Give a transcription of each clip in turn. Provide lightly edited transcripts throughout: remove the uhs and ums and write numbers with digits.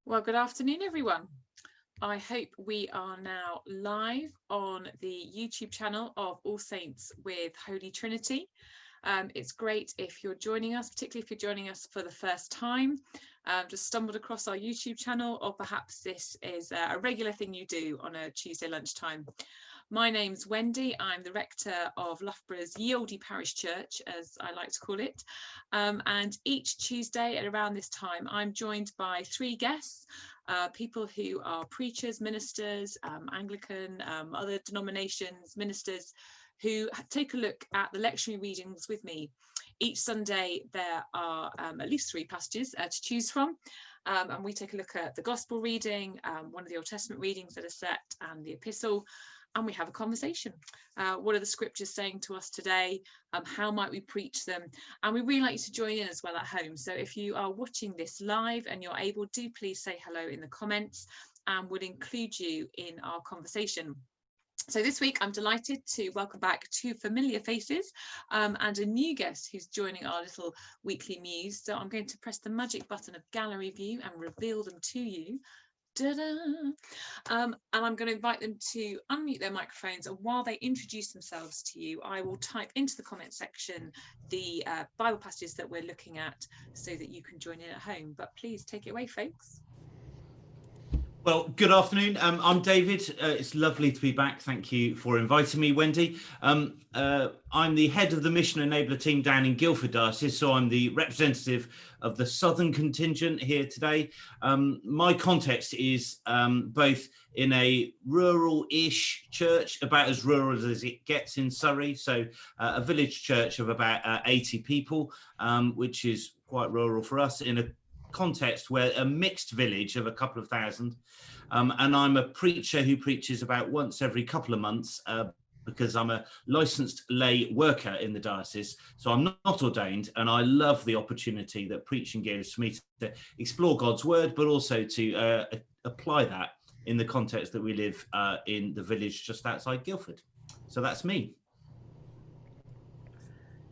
Well, good afternoon, everyone. I hope we are now live on the YouTube channel of All Saints with Holy Trinity. It's great if you're joining us, particularly if you're joining us for the first time, just stumbled across our YouTube channel, or perhaps this is a regular thing you do on a Tuesday lunchtime. My name's Wendy. I'm the rector of Loughborough's Ye Olde Parish Church, as I like to call it. And each Tuesday at around this time, I'm joined by three guests, people who are preachers, ministers, Anglican, other denominations, ministers, who take a look at the lectionary readings with me. Each Sunday, there are at least three passages to choose from. And we take a look at the gospel reading, one of the Old Testament readings that are set, and the epistle. And we have a conversation. What are the scriptures saying to us today? How might we preach them? And we really like you to join in as well at home. So if you are watching this live and you're able, do please say hello in the comments, and we'll include you in our conversation. So this week, I'm delighted to welcome back two familiar faces and a new guest who's joining our little weekly muse. So I'm going to press the magic button of gallery view and reveal them to you. And I'm going to invite them to unmute their microphones, and while they introduce themselves to you, I will type into the comment section the Bible passages that we're looking at so that you can join in at home. But please take it away, folks. Well, good afternoon. I'm David. It's lovely to be back. Thank you for inviting me, Wendy. I'm the head of the Mission Enabler team down in Guildford Diocese, so I'm the representative of the southern contingent here today. My context is both in a rural-ish church, about as rural as it gets in Surrey, so a village church of about 80 people, which is quite rural for us, in a context where a mixed village of a couple of thousand, and I'm a preacher who preaches about once every couple of months because I'm a licensed lay worker in the diocese, so I'm not ordained, and I love the opportunity that preaching gives for me to explore God's word, but also to apply that in the context that we live in the village just outside Guildford. So that's me.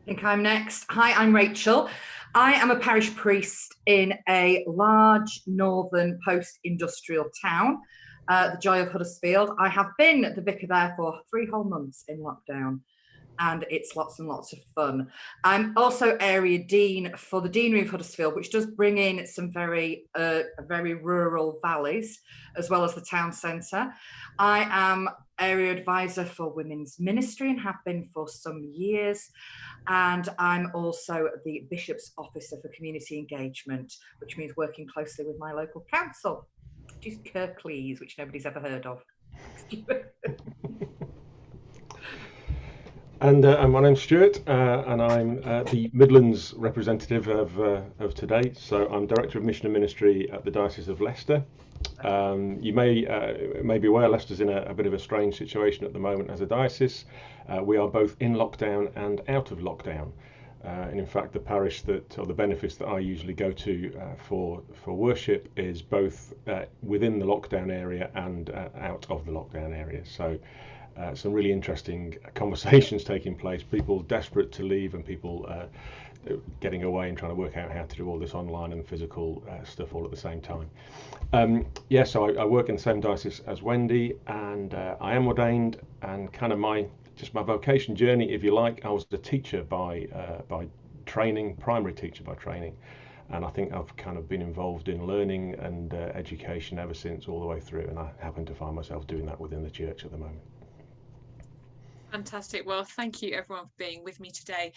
I think I'm next. Hi, I'm Rachel. I am a parish priest in a large northern post-industrial town, the Joy of Huddersfield. I have been the vicar there for 3 whole months in lockdown, and it's lots and lots of fun. I'm also area dean for the Deanery of Huddersfield, which does bring in some very rural valleys, as well as the town centre. I am area advisor for women's ministry and have been for some years. And I'm also the Bishop's Officer for Community Engagement, which means working closely with my local council, which is Kirklees, which nobody's ever heard of. And my name's Stuart, and I'm the Midlands representative of today. So I'm Director of Mission and Ministry at the Diocese of Leicester. You may be aware Leicester's in a bit of a strange situation at the moment as a diocese. We are both in lockdown and out of lockdown. And in fact, the parish or the benefice that I usually go to for worship is both within the lockdown area and out of the lockdown area. So some really interesting conversations taking place, people desperate to leave and people getting away and trying to work out how to do all this online and physical stuff all at the same time. So I work in the same diocese as Wendy, and I am ordained, and kind of my vocation journey, if you like. I was a teacher by training, primary teacher by training, and I think I've kind of been involved in learning and education ever since, all the way through, and I happen to find myself doing that within the church at the moment. Fantastic. Well, thank you everyone for being with me today.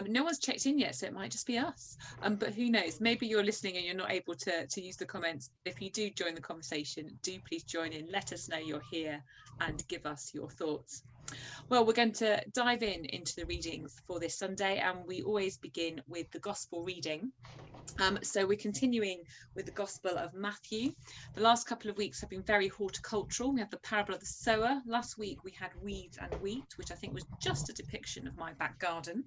No one's checked in yet, so it might just be us. But who knows? Maybe you're listening and you're not able to use the comments. If you do join the conversation, do please join in. Let us know you're here and give us your thoughts. Well, we're going to dive into the readings for this Sunday, and we always begin with the gospel reading. So we're continuing with the Gospel of Matthew. The last couple of weeks have been very horticultural. We have the parable of the sower. Last week we had weeds and wheat, which I think was just a depiction of my back garden.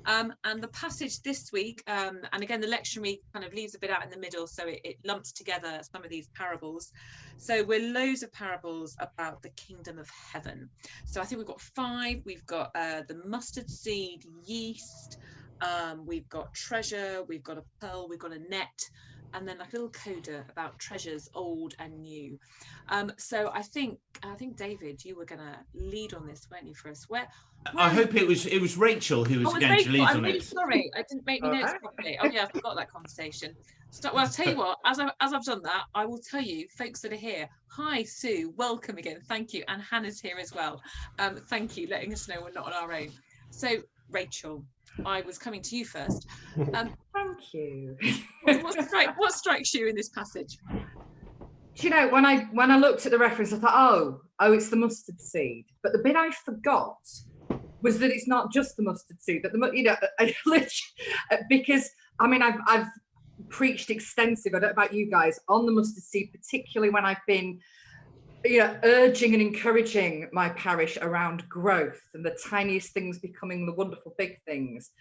And the passage this week, and again, the lectionary kind of leaves a bit out in the middle, so it lumps together some of these parables. So we're loads of parables about the kingdom of heaven. So I think we've got 5. We've got the mustard seed, yeast, we've got treasure, we've got a pearl, we've got a net, and then like a little coda about treasures old and new. So I think David, you were gonna lead on this, weren't you, for us? I hope it was Rachel who was going to lead I'm on really it. sorry, I didn't make my notes Alright. properly. Oh yeah, I forgot that conversation. So, well, I'll tell you what, as I've done that, I will tell you, folks that are here, hi Sue, welcome again, thank you, and Hannah's here as well. Thank you, letting us know we're not on our own. So Rachel, I was coming to you first. Thank you. What strikes you in this passage? Do you know, when I looked at the reference, I thought, oh, it's the mustard seed. But the bit I forgot was that it's not just the mustard seed, but because I mean, I've preached extensive, I don't know about you guys, on the mustard seed, particularly when I've been, urging and encouraging my parish around growth and the tiniest things becoming the wonderful big things.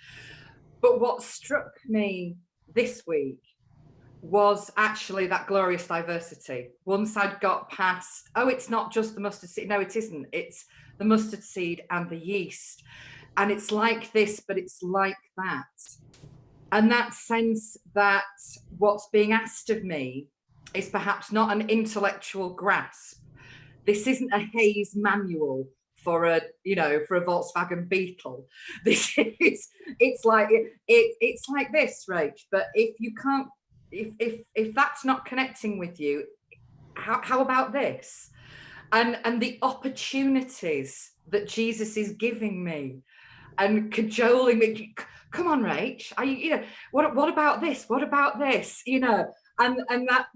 But what struck me this week was actually that glorious diversity. Once I'd got past, it's not just the mustard seed. No, it isn't. It's the mustard seed and the yeast. And it's like this, but it's like that. And that sense that what's being asked of me is perhaps not an intellectual grasp. This isn't a Hayes manual for a Volkswagen Beetle. It's like this, Rach. But if you can't, if that's not connecting with you, how about this? And the opportunities that Jesus is giving me and cajoling me. Come on, Rach. What about this? What about this? And that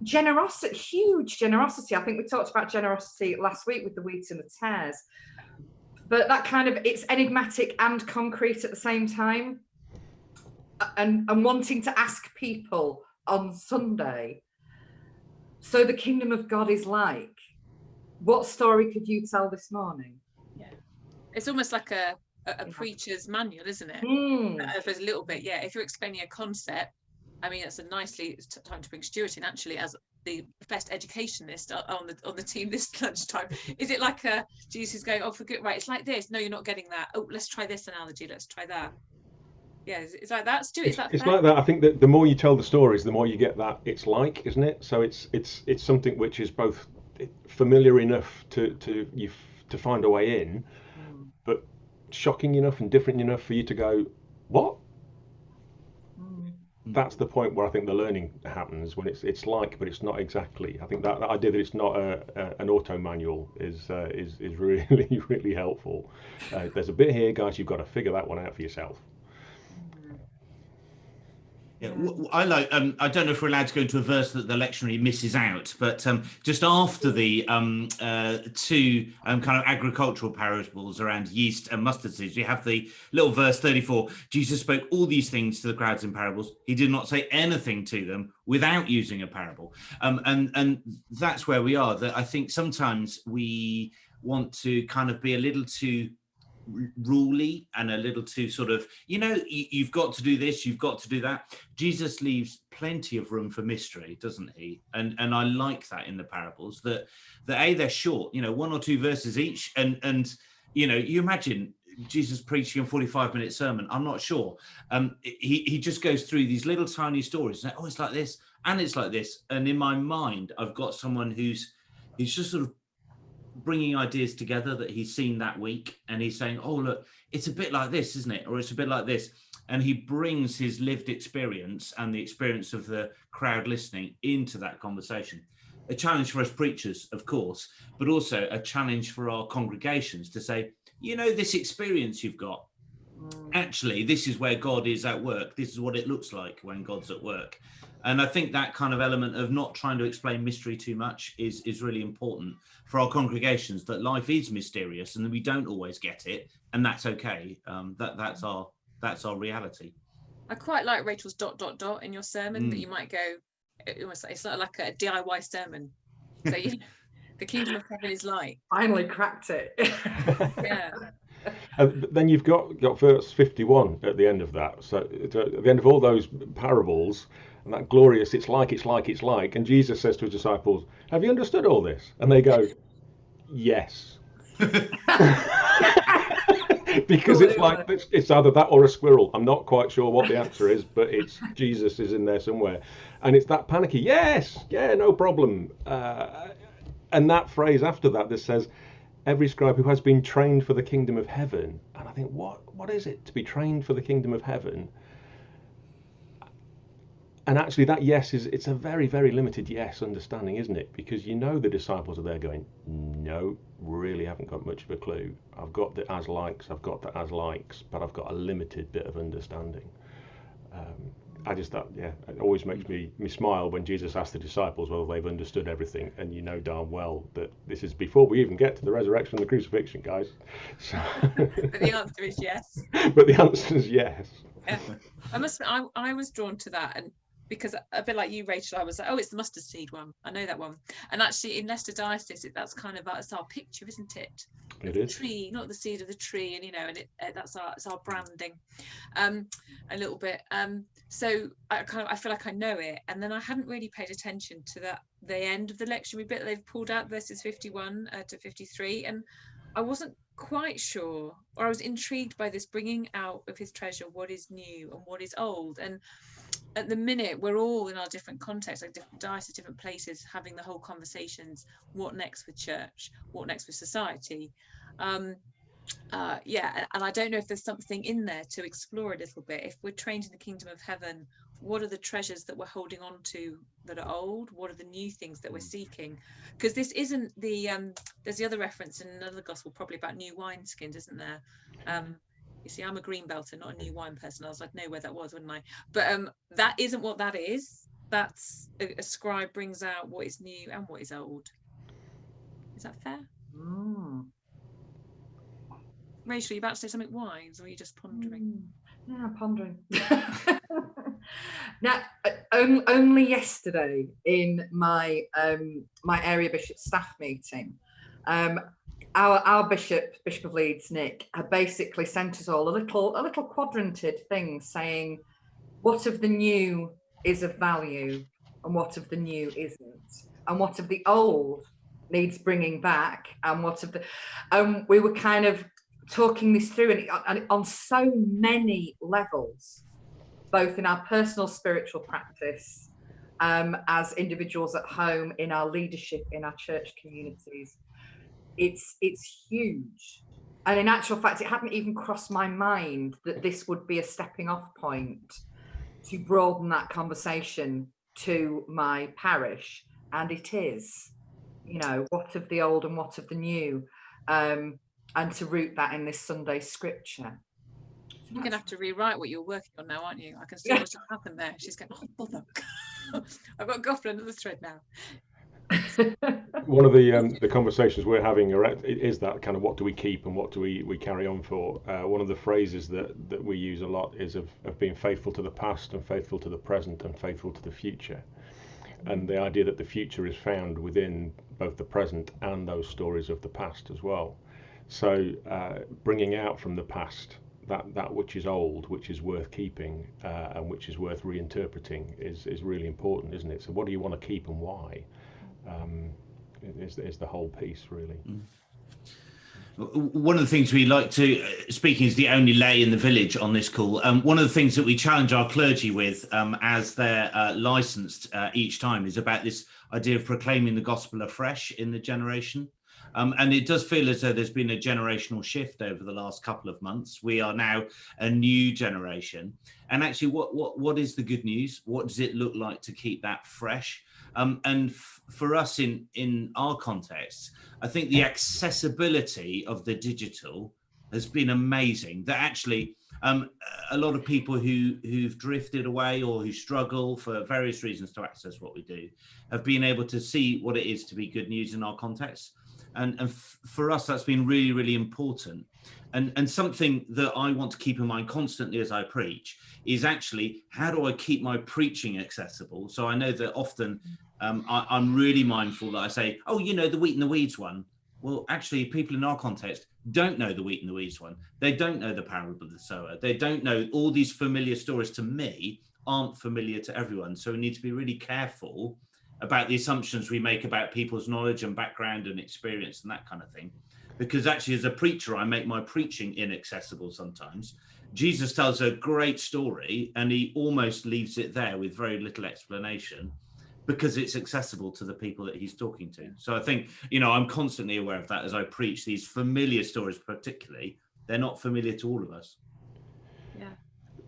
generosity, huge generosity. I think we talked about generosity last week with the wheat and the tares. But that kind of, it's enigmatic and concrete at the same time. And wanting to ask people on Sunday, so the kingdom of God is like, what story could you tell this morning? Yeah, it's almost like a preacher's manual, isn't it? There's a little bit, yeah. If you're explaining a concept, I mean, it's a nicely time to bring Stuart in, actually, as the best educationist on the team this lunchtime. Is it like Jesus is going, oh, forget, right, it's like this. No, you're not getting that. Oh, let's try this analogy. Let's try that. Yeah, it's like that, Stuart. Is that it's fair? like that. I think that the more you tell the stories, the more you get that it's like, isn't it? So it's something which is both familiar enough to find a way in, but shocking enough and different enough for you to go, what? That's the point where I think the learning happens, when it's like, but it's not exactly. I think that idea that it's not an auto manual is really really helpful. There's a bit here, guys. You've got to figure that one out for yourself. Yeah, I like. I don't know if we're allowed to go into a verse that the lectionary misses out, but just after the two kind of agricultural parables around yeast and mustard seeds, you have the little verse 34. Jesus spoke all these things to the crowds in parables. He did not say anything to them without using a parable, and that's where we are. That I think sometimes we want to kind of be a little too ruly and a little too sort of, you've got to do this, you've got to do that. Jesus leaves plenty of room for mystery, doesn't he? And I like that in the parables, that they're short, 1 or 2 verses each, and you imagine Jesus preaching a 45-minute sermon. I'm not sure. He just goes through these little tiny stories and it's like this and it's like this, and in my mind I've got someone who's just sort of bringing ideas together that he's seen that week, and he's saying, oh look, it's a bit like this, isn't it? Or it's a bit like this, and he brings his lived experience and the experience of the crowd listening into that conversation. A challenge for us preachers, of course, but also a challenge for our congregations to say, this experience you've got, actually this is where God is at work. This is what it looks like when God's at work. And I think that kind of element of not trying to explain mystery too much is really important for our congregations, that life is mysterious and that we don't always get it, and that's okay. That's our reality. I quite like Rachel's ... in your sermon, that you might go, it's not like a DIY sermon. So the kingdom of heaven is like. Finally cracked it. Yeah. Then you've got verse 51 at the end of that. So at the end of all those parables, and that glorious, it's like, and Jesus says to his disciples, have you understood all this? And they go, yes. because it's like it's either that or a squirrel. I'm not quite sure what the answer is, but it's Jesus is in there somewhere, and it's that panicky. Yes, yeah, no problem. And that phrase after that says, "Every scribe who has been trained for the kingdom of heaven." And I think, what is it to be trained for the kingdom of heaven? And actually, that yes it's a very, very limited yes understanding, isn't it? Because the disciples are there going, no, really haven't got much of a clue. I've got the as likes, I've got the as likes, but I've got a limited bit of understanding. I just thought, it always makes me smile when Jesus asks the disciples whether they've understood everything, and you know darn well that this is before we even get to the resurrection and the crucifixion, guys. So But the answer is yes. But the answer is yes. Yeah. I was drawn to that, and because a bit like you, Rachel, I was like, oh, it's the mustard seed one. I know that one. And actually, in Leicester Diocese, that's kind of that's our picture, isn't it? It is. The tree, not the seed of the tree, and that's our branding, a little bit. So I feel like I know it, and then I hadn't really paid attention to the end of the lectionary bit that they've pulled out, verses 51 to 53, and I wasn't quite sure, or I was intrigued by this bringing out of his treasure what is new and what is old. And at the minute, we're all in our different contexts, like different dioceses, different places, having the whole conversations. What next with church? What next with society? And I don't know if there's something in there to explore a little bit. If we're trained in the kingdom of heaven, what are the treasures that we're holding on to that are old? What are the new things that we're seeking? Because this isn't there's the other reference in another gospel probably about new wineskins, isn't there? You see, I'm a green belter, not a new wine person. I was like, know where that was, wouldn't I? But that isn't what that is. That's a scribe brings out what is new and what is old. Is that fair? Rachel, are you about to say something wise, or are you just pondering? No, I'm pondering. Now, only yesterday in my area bishop staff meeting, our Bishop of Leeds, Nick, had basically sent us all a little quadranted thing saying what of the new is of value and what of the new isn't, and what of the old needs bringing back, and what of the we were kind of talking this through, and on so many levels, both in our personal spiritual practice, as individuals at home, in our leadership, in our church communities. It's huge. And in actual fact, it hadn't even crossed my mind that this would be a stepping off point to broaden that conversation to my parish. And it is, what of the old and what of the new, and to root that in this Sunday scripture. You're going to have to rewrite what you're working on now, aren't you? I can see what's happened there. She's going, oh, bother. I've got to go off another thread now. One of the conversations we're having is that kind of what do we keep and what do we carry on for. One of the phrases that we use a lot is of being faithful to the past and faithful to the present and faithful to the future. And the idea that the future is found within both the present and those stories of the past as well. So bringing out from the past that which is old, which is worth keeping, and which is worth reinterpreting is really important, isn't it? So what do you want to keep and why? Is the whole piece, really. One of the things we like to, speaking as the only lay in the village on this call, one of the things that we challenge our clergy with as they're licensed each time is about this idea of proclaiming the gospel afresh in the generation. And it does feel as though there's been a generational shift over the last couple of months. We are now a new generation. And actually, what is the good news? What does it look like to keep that fresh? And for us in our context, I think the accessibility of the digital has been amazing. That actually a lot of people who've drifted away or who struggle for various reasons to access what we do have been able to see what it is to be good news in our context. And for us, that's been really, really important. And something that I want to keep in mind constantly as I preach is actually, how do I keep my preaching accessible? So I know that often I'm really mindful that I say, oh, the wheat and the weeds one. Well, actually, people in our context don't know the wheat and the weeds one. They don't know the parable of the sower. They don't know all these familiar stories to me aren't familiar to everyone. So we need to be really careful about the assumptions we make about people's knowledge and background and experience and that kind of thing. because actually as a preacher, I make my preaching inaccessible sometimes. Jesus tells a great story and he almost leaves it there with very little explanation because it's accessible to the people that he's talking to. So I think, I'm constantly aware of that as I preach these familiar stories, particularly. They're not familiar to all of us. Yeah.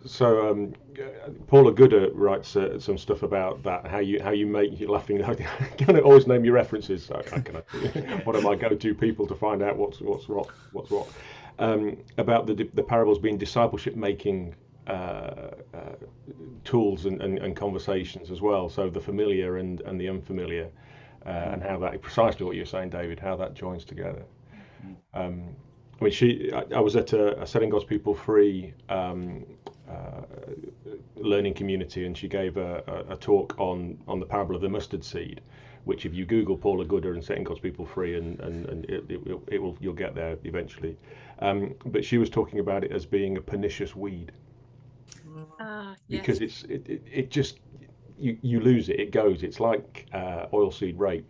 So Paula Gooder writes some stuff about that. How you make you laughing. Can I always name your references? One of my go-to people to find out what's what. About the parables being discipleship making tools and conversations as well. So the familiar and the unfamiliar, and how that, precisely what you're saying, David, how that joins together. I mean, I was at a Setting God's People Free learning community, and she gave a talk on the parable of the mustard seed, which if you Google Paula Gooder and Setting God's People Free, and you'll get there eventually. But she was talking about it as being a pernicious weed, because it just you lose it. It goes. It's like oilseed rape.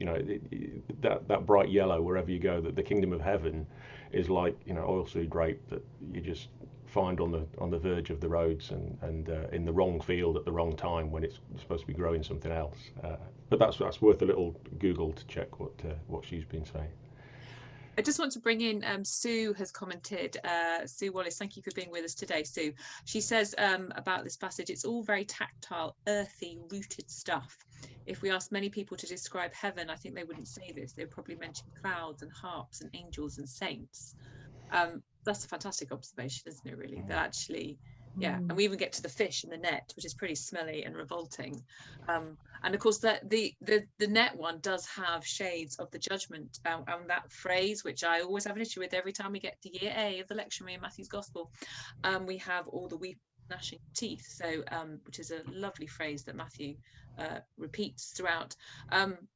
That bright yellow wherever you go. That the kingdom of heaven is like oilseed rape that you just find on the verge of the roads and in the wrong field at the wrong time when it's supposed to be growing something else. But that's worth a little Google to check what she's been saying. I just want to bring in, Sue has commented, Sue Wallace, thank you for being with us today, Sue. She says about this passage, it's all very tactile, earthy, rooted stuff. If we asked many people to describe heaven, I think they wouldn't say this. They would probably mention clouds and harps and angels and saints. That's a fantastic observation, isn't it, really? That actually, and we even get to the fish in the net, which is pretty smelly and revolting. And of course, the net one does have shades of the judgment, and that phrase, which I always have an issue with every time we get to year A of the lectionary in Matthew's Gospel, we have all the weeping, gnashing of teeth. So, which is a lovely phrase that Matthew repeats throughout.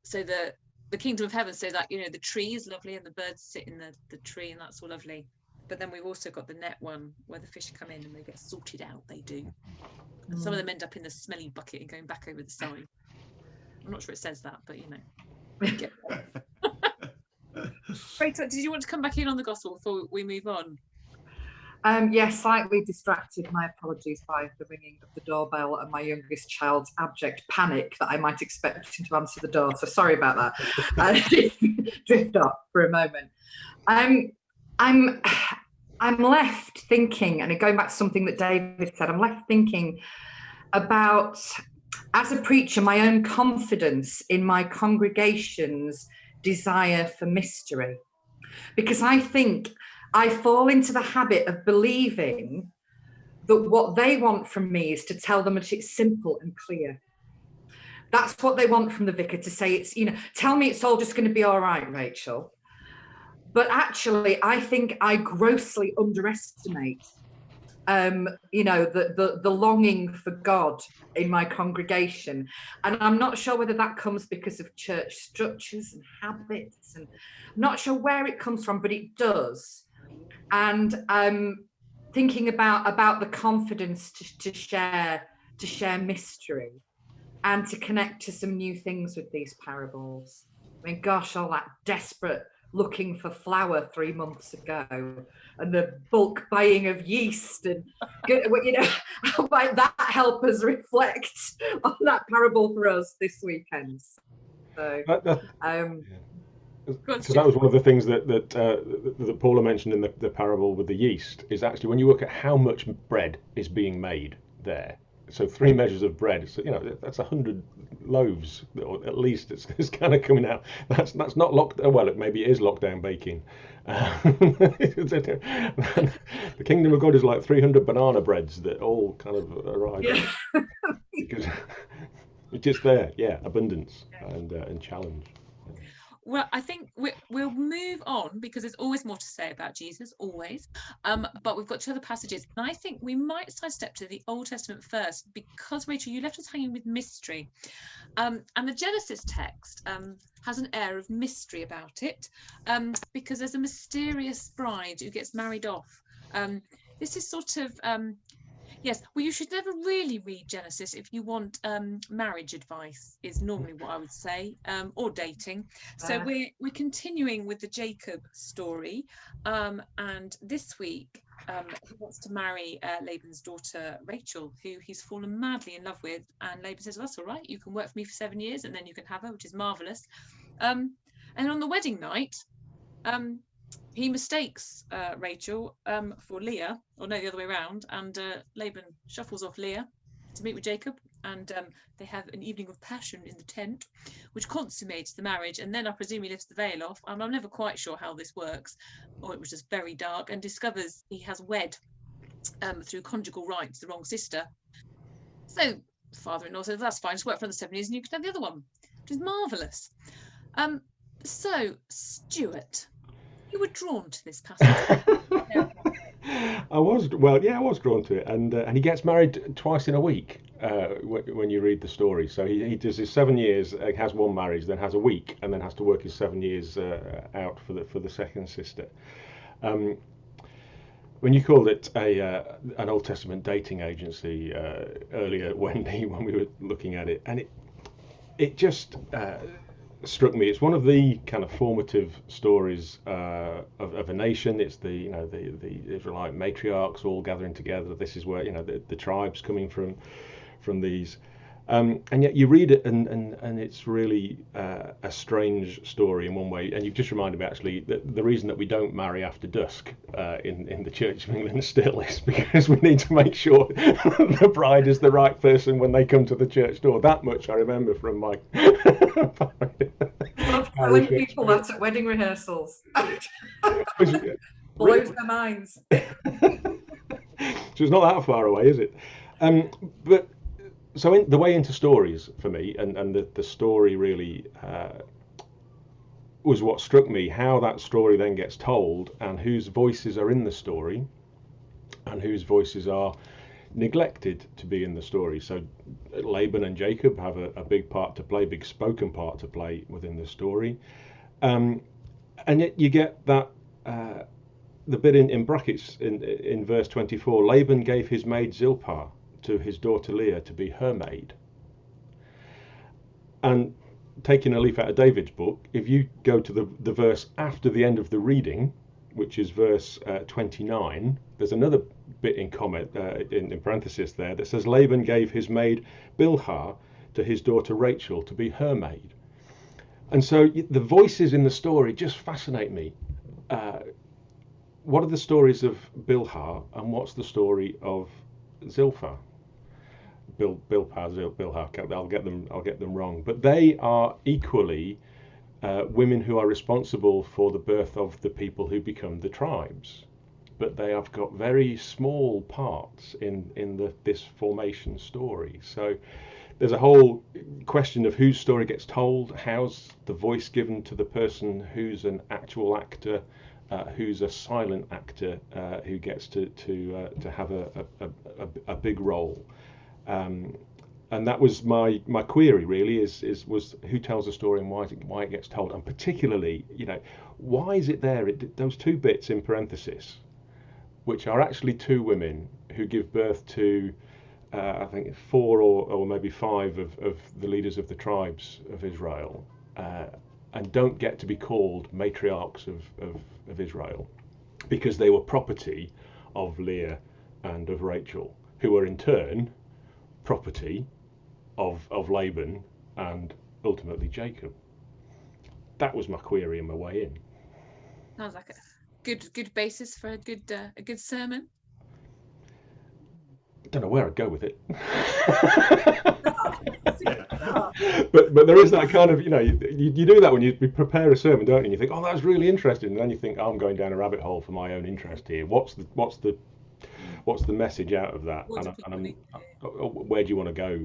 So the kingdom of heaven, so that the tree is lovely and the birds sit in the tree, and that's all lovely. But then we've also got the net one where the fish come in and they get sorted out. They do. And some of them end up in the smelly bucket and going back over the side. I'm not sure it says that, but Great. Did you want to come back in on the gospel before we move on? Yes, slightly distracted. My apologies by the ringing of the doorbell and my youngest child's abject panic that I might expect him to answer the door. So sorry about that. Drift off for a moment. I'm left thinking, and going back to something that David said, I'm left thinking about, as a preacher, my own confidence in my congregation's desire for mystery. Because I think I fall into the habit of believing that what they want from me is to tell them that it's simple and clear. That's what they want from the vicar, to say it's, tell me it's all just going to be all right, Rachel. But actually, I think I grossly underestimate, the longing for God in my congregation. And I'm not sure whether that comes because of church structures and habits, and I'm not sure where it comes from, but it does. And thinking about the confidence to share mystery and to connect to some new things with these parables. I mean, gosh, all that desperate looking for flour 3 months ago, and the bulk buying of yeast, and how might that help us reflect on that parable for us this weekend? So, because that was one of the things that Paula mentioned in the parable with the yeast, is actually when you look at how much bread is being made there. So 3 measures of bread, so that's 100 loaves, or at least it's kind of coming out. That's not locked. Well, maybe it is lockdown baking. The kingdom of God is like 300 banana breads that all kind of arrive. Because it's just there, abundance and challenge. Well, I think we'll move on, because there's always more to say about Jesus, always. But we've got 2 other passages. And I think we might sidestep to the Old Testament first, because, Rachel, you left us hanging with mystery. And the Genesis text has an air of mystery about it, because there's a mysterious bride who gets married off. This is sort of... Yes, well, you should never really read Genesis if you want marriage advice, is normally what I would say, or dating. So we're continuing with the Jacob story, and this week he wants to marry Laban's daughter Rachel, who he's fallen madly in love with, and Laban says, well, that's all right, you can work for me for 7 years and then you can have her, which is marvelous. And on the wedding night, he mistakes Rachel for Leah, or no, the other way around, and Laban shuffles off Leah to meet with Jacob, and they have an evening of passion in the tent, which consummates the marriage, and then I presume he lifts the veil off, and I'm never quite sure how this works, or it was just very dark, and discovers he has wed through conjugal rights the wrong sister. So father-in-law says, that's fine, just work for another 7 years and you can have the other one, which is marvellous. So, Stuart, you were drawn to this passage. I was drawn to it, and he gets married twice in a week when you read the story. So he does his 7 years, has one marriage, then has a week, and then has to work his 7 years out for the second sister. When you called it an Old Testament dating agency earlier, Wendy, when we were looking at it, and it just struck me. It's one of the kind of formative stories of a nation. It's the Israelite matriarchs all gathering together. This is where the tribes coming from these, and yet you read it and it's really a strange story in one way. And you've just reminded me actually that the reason that we don't marry after dusk in the Church of England still is because we need to make sure the bride is the right person when they come to the church door. That much I remember from my telling people that at wedding rehearsals. Blows their minds. So it's not that far away, is it? But so the way into stories for me, and the story really was what struck me, how that story then gets told and whose voices are in the story and whose voices are neglected to be in the story. So Laban and Jacob have a big part to play, big spoken part to play within the story. And yet you get that the bit in brackets in verse 24, Laban gave his maid Zilpah to his daughter Leah to be her maid. And taking a leaf out of David's book, if you go to the verse after the end of the reading, which is verse 29, there's another bit in comment in parenthesis there that says Laban gave his maid Bilhah to his daughter Rachel to be her maid. And so the voices in the story just fascinate me. What are the stories of Bilhah and what's the story of Zilpah? Bilhah, I'll get them wrong, but they are equally women who are responsible for the birth of the people who become the tribes, but they have got very small parts in this formation story. So there's a whole question of whose story gets told, how's the voice given to the person who's an actual actor, who's a silent actor, who gets to have a big role. And that was my query really was who tells the story and why it gets told, and particularly why is it there? Those two bits in parenthesis, which are actually two women who give birth to I think 4 or maybe 5 of the leaders of the tribes of Israel, and don't get to be called matriarchs of Israel because they were property of Leah and of Rachel, who were in turn property of Laban and ultimately Jacob. That was my query and my way in. Sounds like a good basis for a good sermon. I don't know where I'd go with it. but there is that kind of you do that when you prepare a sermon, don't you? And you think, oh, that's really interesting, and then you think, oh, I'm going down a rabbit hole for my own interest here. What's the message out of that? Where do you want to go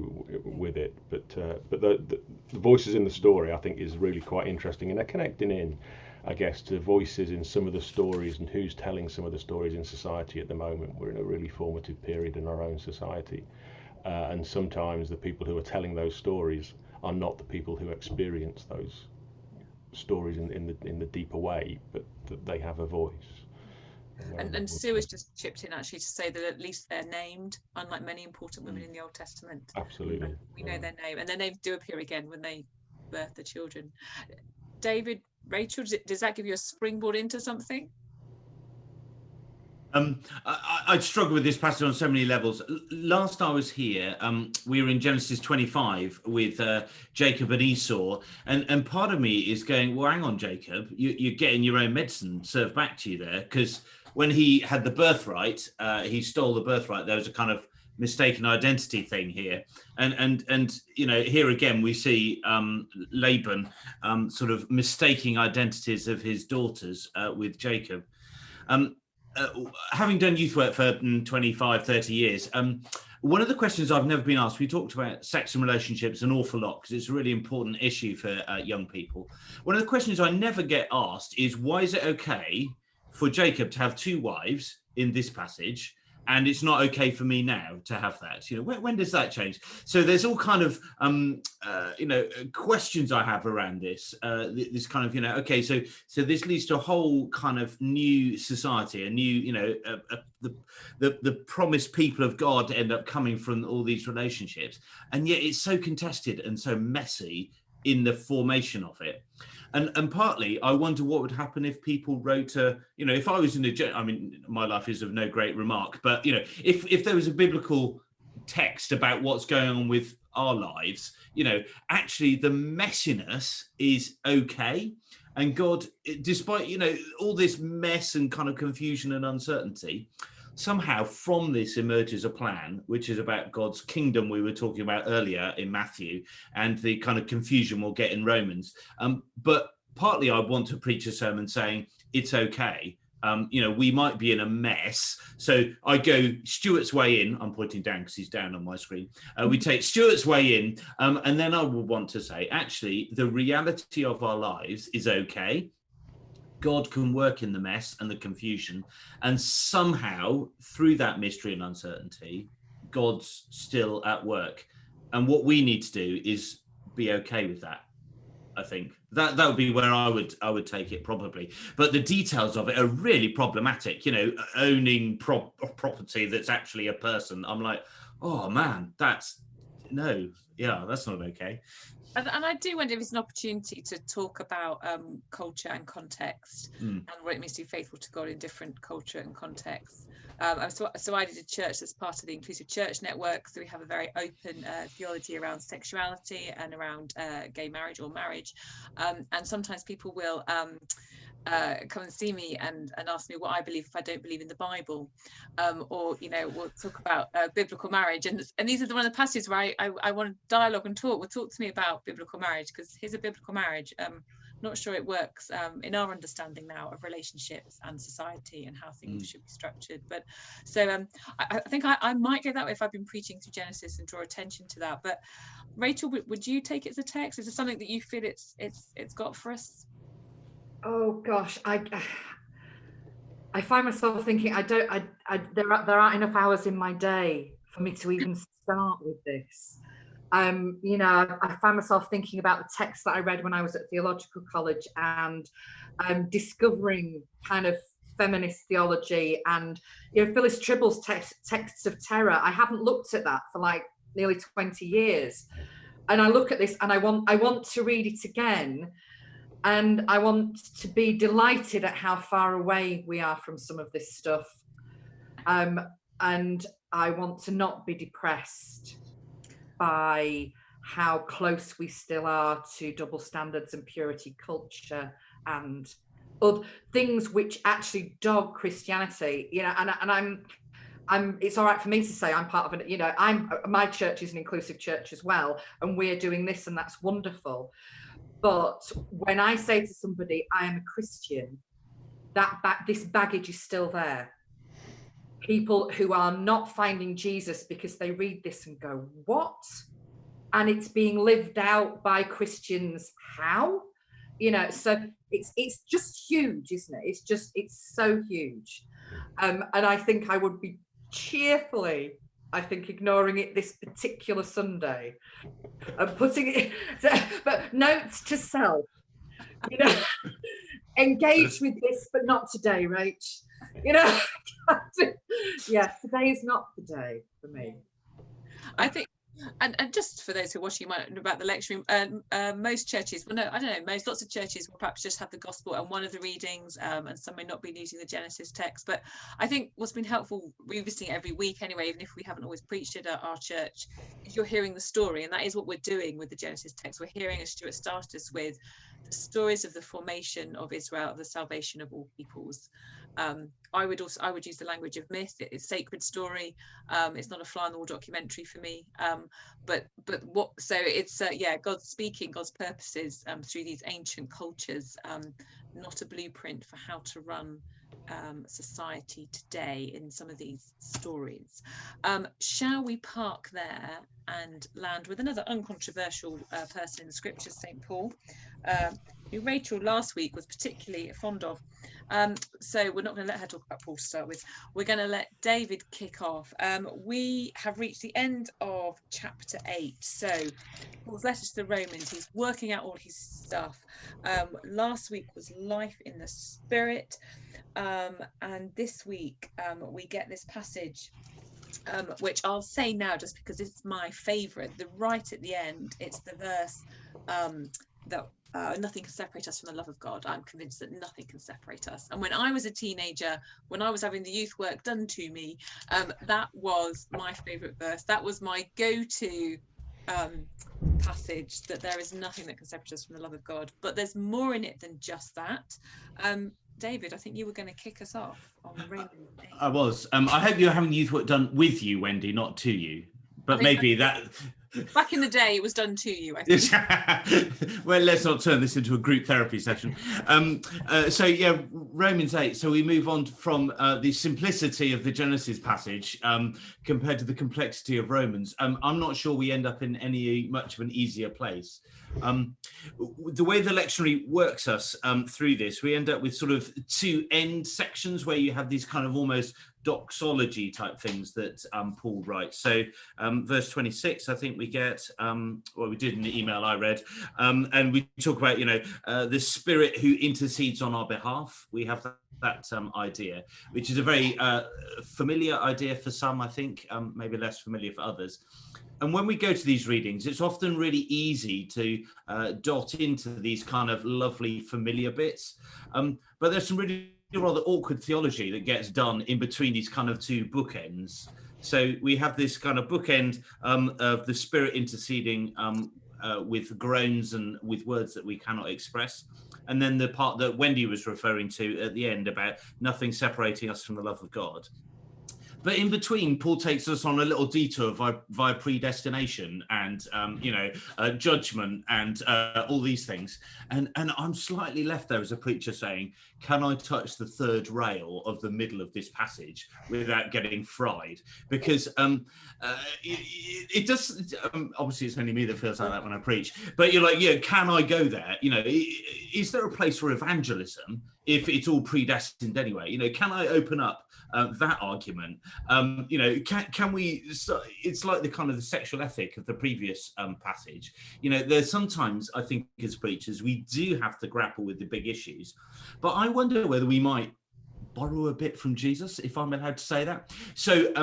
with it? But the voices in the story, I think, is really quite interesting, and they're connecting in, I guess, to voices in some of the stories and who's telling some of the stories in society at the moment. We're in a really formative period in our own society, and sometimes the people who are telling those stories are not the people who experience those stories in the deeper way, but that they have a voice. And Sue has just chipped in actually to say that at least they're named, unlike many important women in the Old Testament. Absolutely. We know their name, and their names do appear again when they birth the children. David, Rachel, does that give you a springboard into something? I'd struggle with this passage on so many levels. Last I was here, we were in Genesis 25 with Jacob and Esau, and part of me is going, well, hang on, Jacob, you're getting your own medicine served back to you there, because when he had the birthright, he stole the birthright. There was a kind of mistaken identity thing here, and you know, here again we see Laban sort of mistaking identities of his daughters with Jacob. Having done youth work for 25, 30 years, one of the questions I've never been asked, we talked about sex and relationships an awful lot because it's a really important issue for young people. One of the questions I never get asked is, why is it okay for Jacob to have 2 wives in this passage, and it's not okay for me now to have that? You know, when does that change? So there's all kind of you know, questions I have around this. This kind of, you know, okay, so this leads to a whole kind of new society, a new, you know, the promised people of God end up coming from all these relationships, and yet it's so contested and so messy in the formation of it. And partly, I wonder what would happen if people wrote a, you know, if I was in a, I mean, my life is of no great remark, but, you know, if there was a biblical text about what's going on with our lives, you know, actually the messiness is okay. And God, despite, you know, all this mess and kind of confusion and uncertainty, somehow from this emerges a plan, which is about God's kingdom we were talking about earlier in Matthew, and the kind of confusion we'll get in Romans. But partly I want to preach a sermon saying it's okay. You know, we might be in a mess. So I go Stuart's way in. I'm pointing down because he's down on my screen. We take Stuart's way in. And then I will want to say, actually, the reality of our lives is okay. God can work in the mess and the confusion, and somehow through that mystery and uncertainty, God's still at work. And what we need to do is be okay with that. I think that would be where I would take it probably. But the details of it are really problematic. You know, owning property that's actually a person. I'm like, oh man, that's not okay. And I do wonder if it's an opportunity to talk about culture and context and what it means to be faithful to God in different culture and contexts. So I did a church that's part of the Inclusive Church Network. So we have a very open theology around sexuality and around gay marriage or marriage. And sometimes people will come and see me and ask me what I believe if I don't believe in the Bible, or, you know, we'll talk about biblical marriage, and these are one of the passages where I want to dialogue and talk. Well, talk to me about biblical marriage, because here's a biblical marriage. Not sure it works in our understanding now of relationships and society and how things should be structured. But so I think I might go that way if I've been preaching through Genesis and draw attention to that. But Rachel, would you take it as a text? Is it something that you feel it's got for us? Oh gosh, I find myself thinking there aren't enough hours in my day for me to even start with this. You know, I find myself thinking about the text that I read when I was at theological college, and discovering kind of feminist theology, and, you know, Phyllis Tribble's texts of terror. I haven't looked at that for like nearly 20 years, and I look at this and I want to read it again. And I want to be delighted at how far away we are from some of this stuff. And I want to not be depressed by how close we still are to double standards and purity culture and other things which actually dog Christianity. You know, and I'm it's all right for me to say I'm part of it. You know, my church is an inclusive church as well, and we're doing this, and that's wonderful. But when I say to somebody, I am a Christian, this baggage is still there. People who are not finding Jesus because they read this and go, what? And it's being lived out by Christians. How? You know, so it's just huge, isn't it? It's so huge. And I think I would be cheerfully, ignoring it this particular Sunday and putting it, but notes to self, you know, engage with this, but not today, Rach. You know, yeah, today is not the day for me. I think, and just for those who are watching, you might know about the lectionary. Most churches, well, no, I don't know. Lots of churches will perhaps just have the gospel and one of the readings, and some may not be using the Genesis text. But I think what's been helpful, revisiting it every week anyway, even if we haven't always preached it at our church, is you're hearing the story, and that is what we're doing with the Genesis text. We're hearing, as Stuart started us with, the stories of the formation of Israel, of the salvation of all peoples. I would use the language of myth. It's sacred story. It's not a fly on the wall documentary for me. But what? So it's God's speaking, God's purposes through these ancient cultures. Not a blueprint for how to run society today in some of these stories. Shall we park there and land with another uncontroversial person in the scriptures, St. Paul, who Rachel last week was particularly fond of. So we're not going to let her talk about Paul to start with. We're going to let David kick off. We have reached the end of chapter 8. So Paul's letter to the Romans, he's working out all his stuff. Last week was life in the spirit. And this week we get this passage, which I'll say now just because it's my favourite. Right at the end, it's the verse that nothing can separate us from the love of God. I'm convinced that nothing can separate us. And when I was a teenager, when I was having the youth work done to me, that was my favourite verse. That was my go-to passage, that there is nothing that can separate us from the love of God. But there's more in it than just that. David, I think you were going to kick us off on Romans 8. I was. I hope you're having youth work done with you, Wendy, not to you. But maybe that... Back in the day, it was done to you, I think. Well, let's not turn this into a group therapy session. So, yeah, Romans 8. So we move on from the simplicity of the Genesis passage compared to the complexity of Romans. I'm not sure we end up in much of an easier place. The way the lectionary works us through this, we end up with sort of two end sections where you have these kind of almost doxology type things that Paul writes. So verse 26, I think we get, we did in the email I read, and we talk about, the Spirit who intercedes on our behalf. We have that idea, which is a very familiar idea for some, I think, maybe less familiar for others. And when we go to these readings, it's often really easy to dot into these kind of lovely familiar bits. But there's some really rather awkward theology that gets done in between these kind of two bookends. So we have this kind of bookend of the Spirit interceding with groans and with words that we cannot express. And then the part that Wendy was referring to at the end about nothing separating us from the love of God. But in between, Paul takes us on a little detour via predestination and, judgment and all these things. And I'm slightly left there as a preacher saying, can I touch the third rail of the middle of this passage without getting fried? Because it does, obviously it's only me that feels like that when I preach, but you're like, can I go there? Is there a place for evangelism if it's all predestined anyway? Can I open up that argument? Can we? It's like the kind of the sexual ethic of the previous passage. There's sometimes I think as preachers we do have to grapple with the big issues, but I wonder whether we might borrow a bit from Jesus, if I'm allowed to say that. So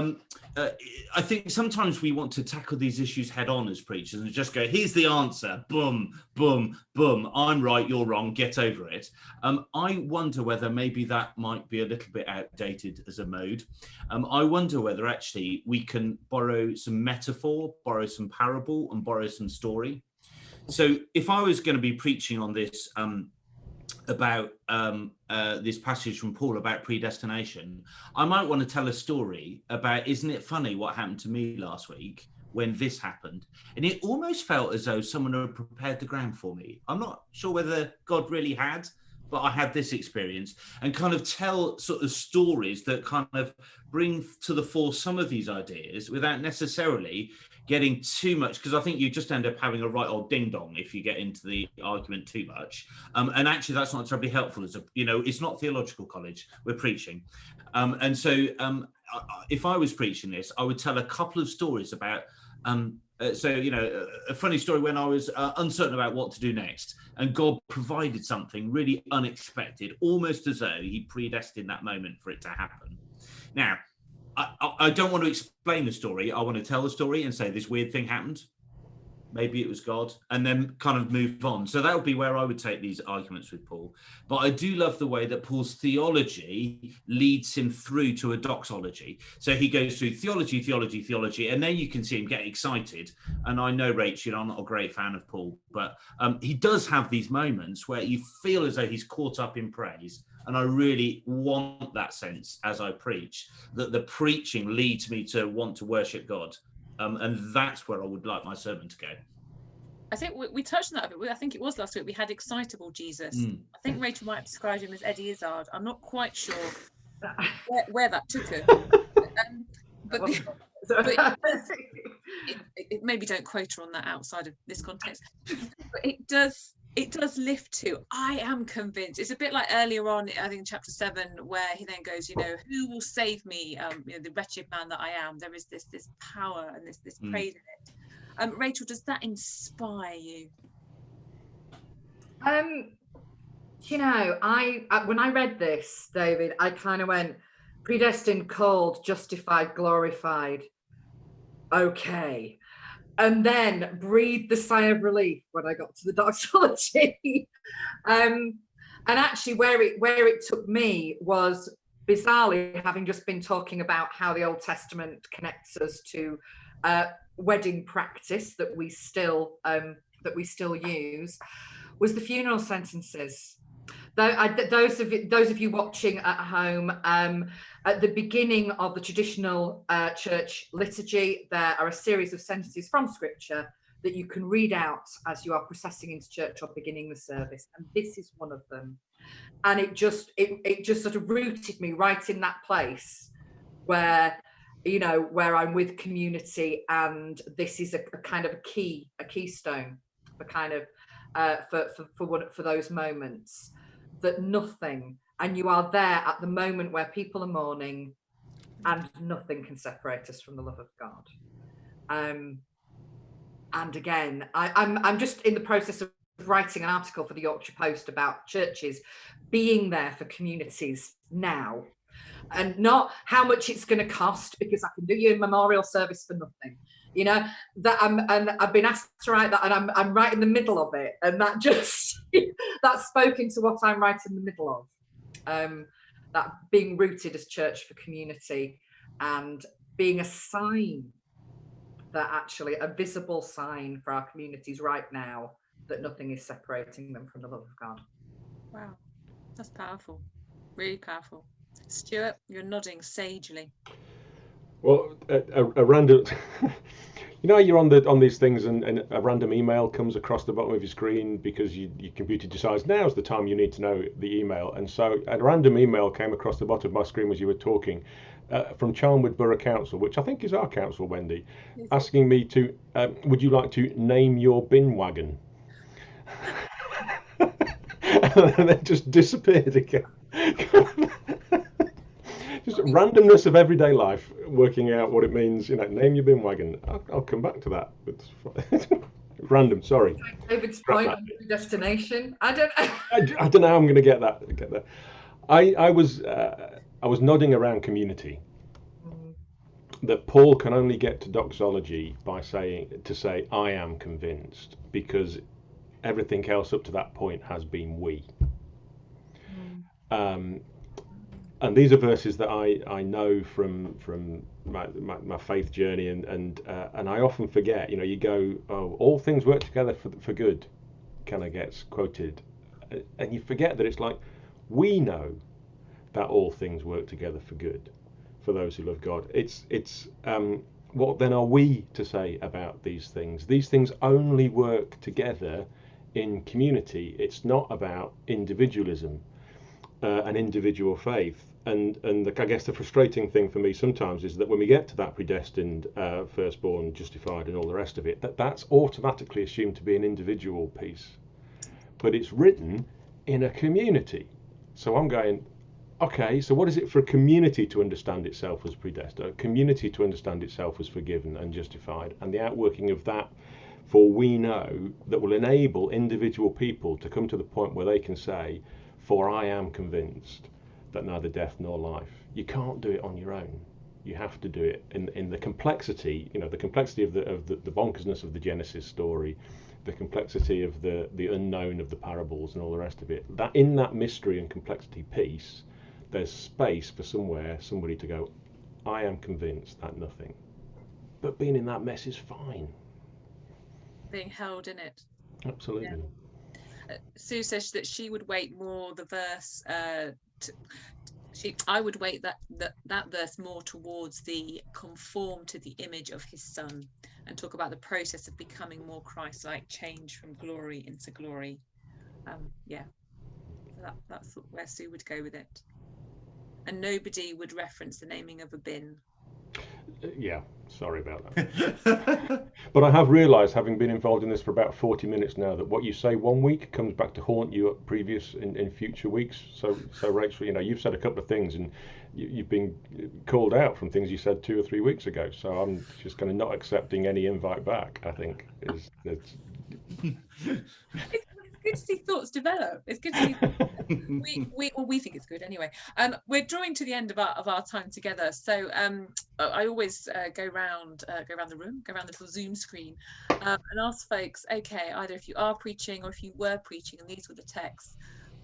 I think sometimes we want to tackle these issues head on as preachers and just go, here's the answer, boom, boom, boom, I'm right, you're wrong, get over it. I wonder whether maybe that might be a little bit outdated as a mode. I wonder whether actually we can borrow some metaphor, borrow some parable, and borrow some story. So if I was going to be preaching on this about this passage from Paul about predestination, I might want to tell a story about, isn't it funny what happened to me last week when this happened? And it almost felt as though someone had prepared the ground for me. I'm not sure whether God really had, but I had this experience, and kind of tell sort of stories that kind of bring to the fore some of these ideas without necessarily getting too much, because I think you just end up having a right old ding dong if you get into the argument too much. And actually that's not terribly helpful it's not theological college, we're preaching. And so if I was preaching this, I would tell a couple of stories about So, a funny story, when I was uncertain about what to do next, and God provided something really unexpected, almost as though he predestined that moment for it to happen. Now, I don't want to explain the story. I want to tell the story and say this weird thing happened. Maybe it was God, and then kind of move on. So that would be where I would take these arguments with Paul. But I do love the way that Paul's theology leads him through to a doxology. So he goes through theology, theology, theology, and then you can see him get excited. And I know, Rachel, I'm not a great fan of Paul, but he does have these moments where you feel as though he's caught up in praise. And I really want that sense as I preach, that the preaching leads me to want to worship God. And that's where I would like my sermon to go. I think we touched on that a bit. I think it was last week. We had excitable Jesus. I think Rachel might have described him as Eddie Izzard. I'm not quite sure where that took her. But maybe don't quote her on that outside of this context. But it does lift to, I am convinced. It's a bit like earlier on, I think in chapter 7, where he then goes, who will save me? The wretched man that I am. There is this power and this praise in it. Rachel, does that inspire you? When I read this, David, I kind of went, predestined, called, justified, glorified. Okay. And then breathed the sigh of relief when I got to the doxology. And actually where it took me was, bizarrely, having just been talking about how the Old Testament connects us to wedding practice that we still use, was the funeral sentences. Those of you watching at home, at the beginning of the traditional church liturgy, there are a series of sentences from Scripture that you can read out as you are processing into church or beginning the service, and this is one of them. And it just sort of rooted me right in that place where I'm with community, and this is a kind of a keystone for kind of for those moments. That nothing, and you are there at the moment where people are mourning, and nothing can separate us from the love of God. And again, I'm just in the process of writing an article for the Yorkshire Post about churches being there for communities now, and not how much it's going to cost, because I can do you a memorial service for nothing. And I've been asked to write that, and I'm right in the middle of it, and that just that's spoken to what I'm right in the middle of. That being rooted as church for community, and being a sign, that actually a visible sign for our communities right now, that nothing is separating them from the love of God. Wow, that's powerful, really powerful. Stuart, you're nodding sagely. Well, a random, you're on these things, and a random email comes across the bottom of your screen because your computer decides now's the time you need to know the email. And so a random email came across the bottom of my screen as you were talking, from Charnwood Borough Council, which I think is our council, Wendy, asking me to, would you like to name your bin wagon? And then just disappeared again. Just randomness of everyday life, working out what it means, name your bin wagon. I'll come back to that. It's random, sorry. David's point on the destination. I don't know how I'm going to get there. I was nodding around community. That Paul can only get to doxology by saying I am convinced, because everything else up to that point has been we. And these are verses that I know from my faith journey, and I often forget. You go, oh, all things work together for good, kind of gets quoted, and you forget that it's like, we know that all things work together for good for those who love God. It's what then are we to say about these things? These things only work together in community. It's not about individualism. An individual faith, and I guess the frustrating thing for me sometimes is that when we get to that predestined, firstborn, justified, and all the rest of it, that's automatically assumed to be an individual piece, but it's written in a community. So I'm going, okay, so what is it for a community to understand itself as predestined, a community to understand itself as forgiven and justified, and the outworking of that, for we know, that will enable individual people to come to the point where they can say, for I am convinced that neither death nor life. You can't do it on your own. You have to do it in the complexity, the complexity of the bonkersness of the Genesis story, the complexity of the unknown of the parables and all the rest of it. That in that mystery and complexity piece, there's space for somebody to go, I am convinced that nothing. But being in that mess is fine. Being held in it. Absolutely. Yeah. Sue says that she would weight more the verse. I would weight that verse more towards the conform to the image of his son, and talk about the process of becoming more Christ-like, change from glory into glory. That's where Sue would go with it. And nobody would reference the naming of a bin. Yeah, sorry about that. But I have realised, having been involved in this for about 40 minutes now, that what you say one week comes back to haunt you in future weeks. So Rachel, you've said a couple of things, and you've been called out from things you said 2 or 3 weeks ago. So I'm just kind of not accepting any invite back, I think. It's good to see thoughts develop. It's good to see. we think it's good anyway. We're drawing to the end of our time together, so I always go around the room, go around the little Zoom screen, and ask folks, okay, either if you are preaching or if you were preaching and these were the texts,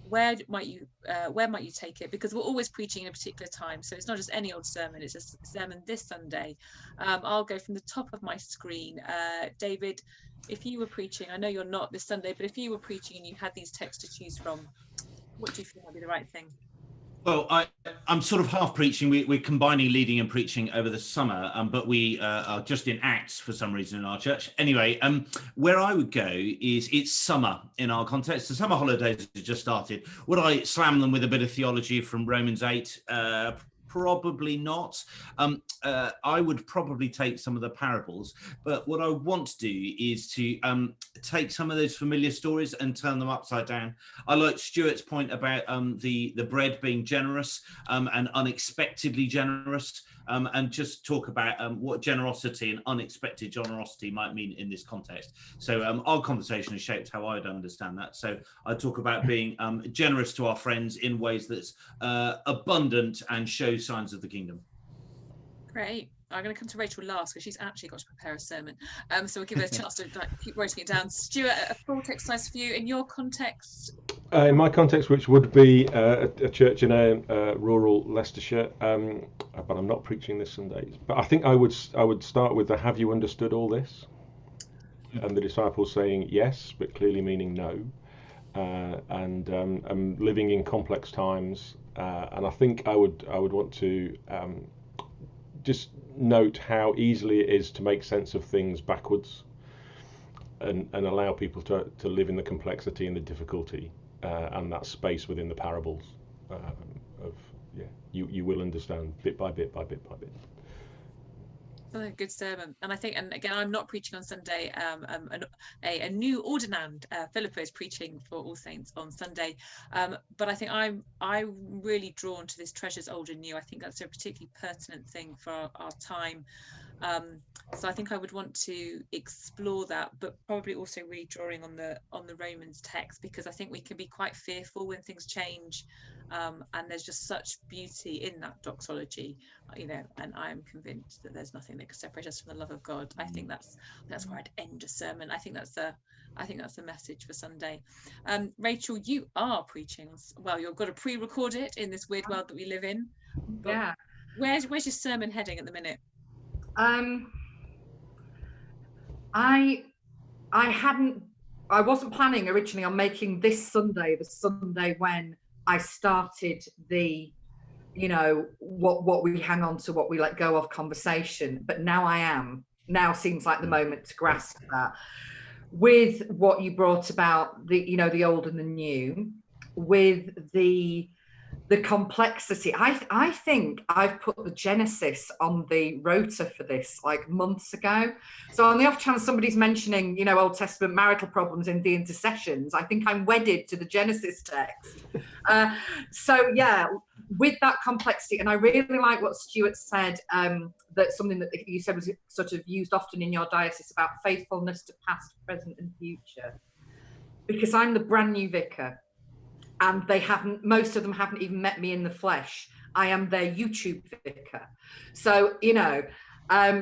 where might you take it? Because we're always preaching in a particular time, so it's not just any old sermon, it's just sermon this Sunday. I'll go from the top of my screen. David, if you were preaching, I know you're not this Sunday, but if you were preaching and you had these texts to choose from, what do you feel would be the right thing? Well, I'm sort of half preaching. We're combining leading and preaching over the summer, but we are just in Acts for some reason in our church. Anyway, where I would go is it's summer in our context. The summer holidays have just started. Would I slam them with a bit of theology from Romans 8? Probably not. I would probably take some of the parables, but what I want to do is to take some of those familiar stories and turn them upside down. I like Stuart's point about the bread being generous and unexpectedly generous, and just talk about what generosity and unexpected generosity might mean in this context. So our conversation has shaped how I'd understand that. So I talk about being generous to our friends in ways that's abundant and shows signs of the kingdom. Great. I'm going to come to Rachel last because she's actually got to prepare a sermon. So we'll give her a chance to keep writing it down. Stuart, a thought exercise for you in your context? In my context, which would be a church in a rural Leicestershire, but I'm not preaching this Sunday. But I think I would start with the "Have you understood all this?" and the disciples saying yes, but clearly meaning no, and living in complex times. And I think I would want to just note how easily it is to make sense of things backwards, and allow people to live in the complexity and the difficulty and that space within the parables you will understand bit by bit by bit by bit. Oh, good sermon. And I think, and again, I'm not preaching on Sunday. A new ordinand, Philippa, is preaching for All Saints on Sunday. But I think I'm really drawn to this treasures old and new. I think that's a particularly pertinent thing for our time. So I think I would want to explore that, but probably also redrawing on the Romans text, because I think we can be quite fearful when things change. And there's just such beauty in that doxology, and I'm convinced that there's nothing that can separate us from the love of God. I think that's where I'd end a sermon. I think that's a message for Sunday. Rachel, you are preaching. Well, you've got to pre-record it in this weird world that we live in. But Yeah. Where's your sermon heading at the minute? I wasn't planning originally on making this Sunday the Sunday when I started the, what we hang on to, what we let go of conversation. But now I am. Now seems like the moment to grasp that. With what you brought about, the old and the new, with the complexity. I think I've put the Genesis on the rota for this like months ago. So on the off chance somebody's mentioning, Old Testament marital problems in the intercessions, I think I'm wedded to the Genesis text. So yeah, with that complexity, and I really like what Stuart said, that something that you said was sort of used often in your diocese about faithfulness to past, present, and future. Because I'm the brand new vicar, and most of them haven't even met me in the flesh. I am their YouTube vicar. So,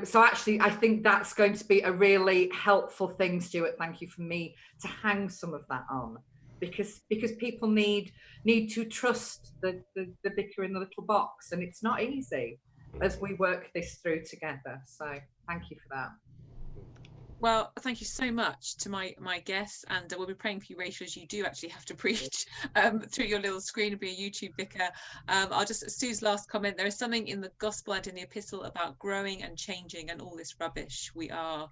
so actually, I think that's going to be a really helpful thing, Stuart. Thank you for me to hang some of that on, because people need to trust the vicar in the little box, and it's not easy as we work this through together. So thank you for that. Well, thank you so much to my guests, and we'll be praying for you, Rachel, as you do actually have to preach through your little screen and be a YouTube vicar. I'll just, Sue's last comment, there is something in the gospel and in the epistle about growing and changing and all this rubbish. We are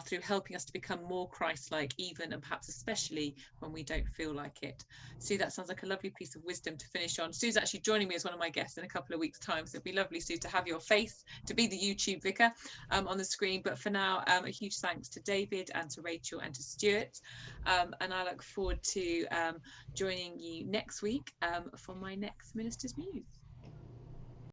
through helping us to become more Christ-like, even and perhaps especially when we don't feel like it. Sue, that sounds like a lovely piece of wisdom to finish on. Sue's actually joining me as one of my guests in a couple of weeks' time, so it'd be lovely, Sue, to have your face, to be the YouTube vicar on the screen. But for now, a huge thanks to David and to Rachel and to Stuart, and I look forward to joining you next week for my next Minister's Muse.